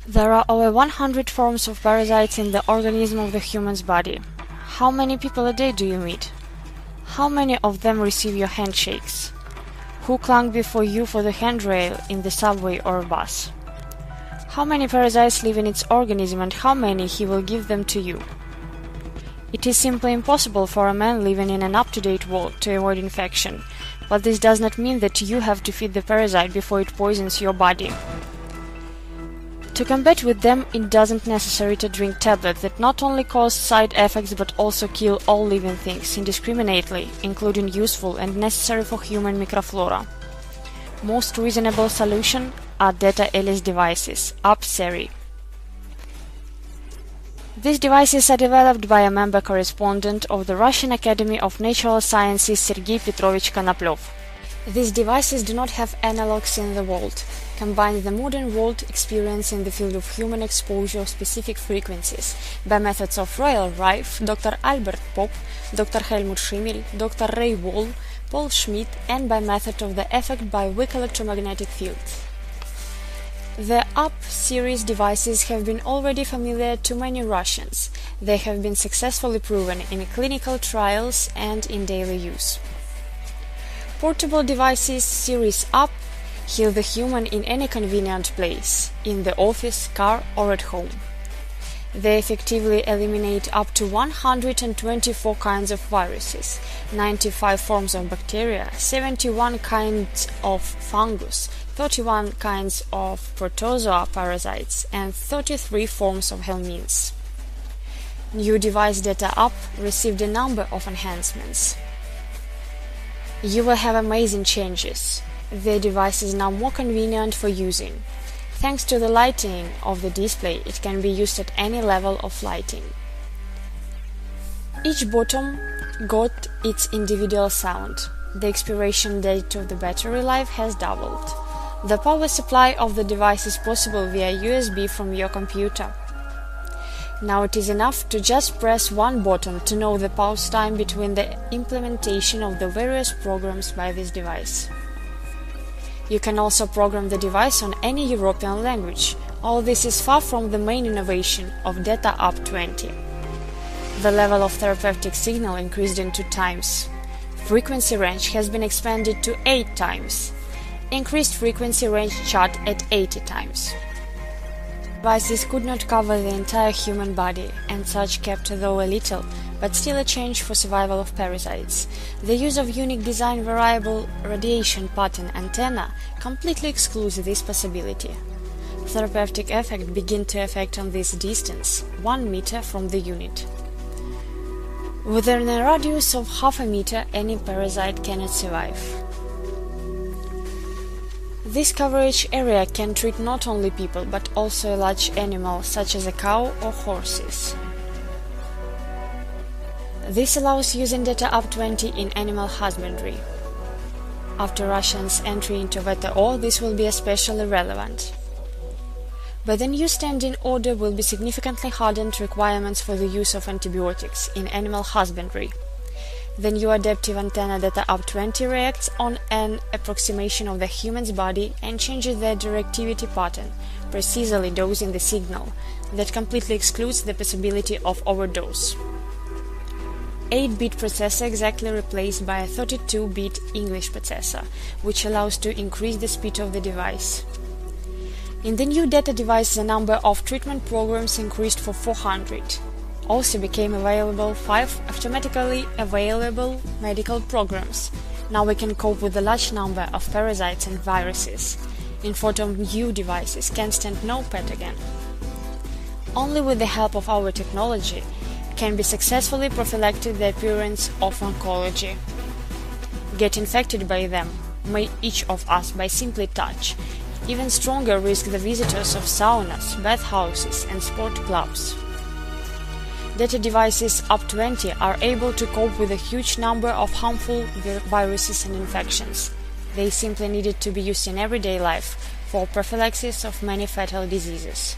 There are over 100 forms of parasites in the organism of the human's body. How many people a day do you meet? How many of them receive your handshakes? Who clung before you for the handrail in the subway or bus? How many parasites live in its organism and how many he will give them to you? It is simply impossible for a man living in an up-to-date world to avoid infection, but this does not mean that you have to feed the parasite before it poisons your body. To combat with them, it doesn't necessary to drink tablets that not only cause side effects but also kill all living things indiscriminately, including useful and necessary for human microflora. Most reasonable solution are Deta AP devices, AP series. These devices are developed by a member correspondent of the Russian Academy of Natural Sciences Sergei Petrovich Konoplov. These devices do not have analogues in the world, combine the modern world experience in the field of human exposure of specific frequencies by methods of Royal Rife, Dr. Albert Popp, Dr. Helmut Schimmel, Dr. Ray Wall, Paul Schmidt, and by method of the effect by weak electromagnetic fields. The AP series devices have been already familiar to many Russians. They have been successfully proven in clinical trials and in daily use. Portable devices series AP heal the human in any convenient place, in the office, car or at home. They effectively eliminate up to 124 kinds of viruses, 95 forms of bacteria, 71 kinds of fungus, 31 kinds of protozoa parasites, and 33 forms of helminths. New device Deta AP received a number of enhancements. You will have amazing changes. The device is now more convenient for using. Thanks to the lighting of the display, it can be used at any level of lighting. Each bottom got its individual sound. The expiration date of the battery life has doubled. The power supply of the device is possible via USB from your computer. Now it is enough to just press one button to know the pause time between the implementation of the various programs by this device. You can also program the device on any European language. All this is far from the main innovation of Deta AP 20. The level of therapeutic signal increased in 2 times. Frequency range has been expanded to 8 times. Increased frequency range chart at 80 times. Devices could not cover the entire human body, and such kept though a little, but still a change for survival of parasites. The use of unique design variable radiation pattern antenna completely excludes this possibility. Therapeutic effect begin to affect on this distance, 1 meter from the unit. Within a radius of half a meter, any parasite cannot survive. This coverage area can treat not only people but also a large animal such as a cow or horses. This allows using Deta AP 20 in animal husbandry. After Russia's entry into WTO, this will be especially relevant. By the new standing order will be significantly hardened requirements for the use of antibiotics in animal husbandry. The new adaptive antenna Deta AP 20 reacts on an approximation of the human's body and changes the directivity pattern, precisely dosing the signal, that completely excludes the possibility of overdose. 8-bit processor exactly replaced by a 32-bit English processor, which allows to increase the speed of the device. In the new Deta device, the number of treatment programs increased for 400. Also became available 5 automatically available medical programs. Now we can cope with a large number of parasites and viruses. In photon new devices can stand no pathogen. Only with the help of our technology can be successfully prophylacted the appearance of oncology. Get infected by them may each of us by simply touch. Even stronger risk the visitors of saunas, bathhouses and sport clubs. Deta devices AP 20 are able to cope with a huge number of harmful viruses and infections. They simply needed to be used in everyday life for prophylaxis of many fatal diseases.